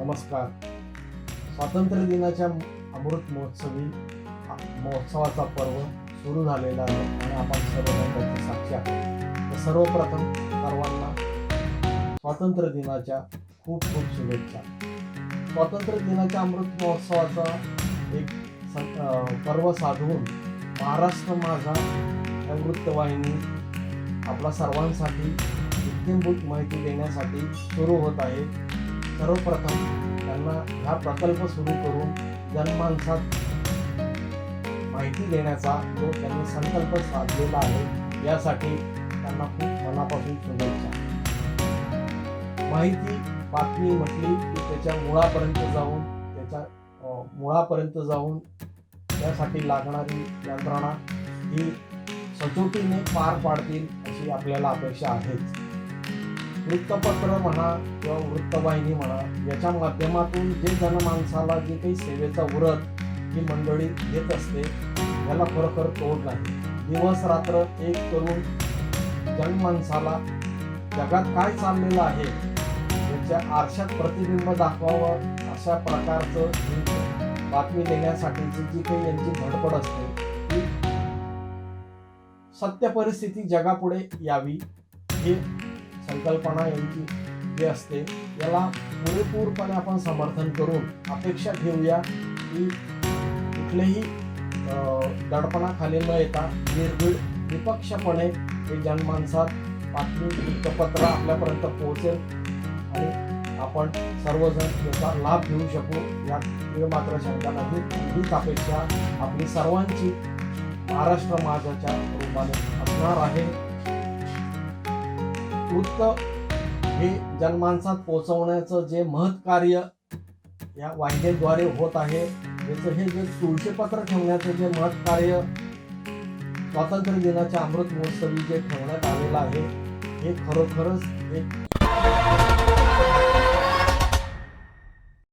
नमस्कार. स्वातंत्र्य दिनाच्या अमृत महोत्सवाचा पर्व सुरू झालेला आहे आणि आपण सर्वजण त्याची साक्षी आहोत. तर सर्वप्रथम सर्वांना स्वातंत्र्य दिनाच्या खूप खूप शुभेच्छा. स्वातंत्र्य दिनाच्या अमृत महोत्सवाचा एक पर्व साधून महाराष्ट्र माझा या वृत्तवाहिनी आपल्या सर्वांसाठी इत्थंभूत माहिती देण्यासाठी सुरू होत आहे. सर्वप्रथम त्यांना हा प्रकल्प सुरू करून जनमानसात माहिती देण्याचा जो त्यांनी संकल्प साधलेला आहे यासाठी त्यांना खूप मनापासून शुभेच्छा. माहिती बातमी म्हटली की त्याच्या मुळापर्यंत जाऊन त्यासाठी लागणारी यंत्रणा ही सचोटीने पार पाडतील अशी आपल्याला अपेक्षा आहेच. वृत्तपत्र म्हणा किंवा वृत्तवाहिनी म्हणा याच्या माध्यमातून जे जनमानसाला जे काही सेवेचा व्रत ही मंडळी देत असते याला खरोखर तोड नाही. दिवस रात्र एक करून जनमानसाला जगात काय चाललेलं आहे याच्या आरशात प्रतिबिंब दाखवावं अशा प्रकारचं बातमी देण्यासाठीची जी काही यांची धडपड असते ती सत्य परिस्थिती जगापुढे यावी ही संकल्पना यांची जी असते याला पुरेपूरपणे आपण समर्थन करून अपेक्षा ठेवूया की कुठलेही दडपणाखाली न येता निर्भीड निपक्षपणे हे जनमानसात बातमी वृत्तपत्र आपल्यापर्यंत पोहोचेल आणि आपण सर्वजण याचा लाभ घेऊ शकू यात मात्र शंका नाही. हीच अपेक्षा आपली सर्वांची महाराष्ट्र माझाच्या रूपाने असणार आहे. वृत्त हे जनमानसात पोहोचवण्याचं जे महत् कार्य या वाहिन्यांद्वारे होत आहे याचं हे जे तुळशीपत्र ठेवण्याचं जे महत् कार्य स्वातंत्र्य दिनाच्या अमृत महोत्सवी जे ठेवण्यात आलेलं आहे हे खरोखरच एक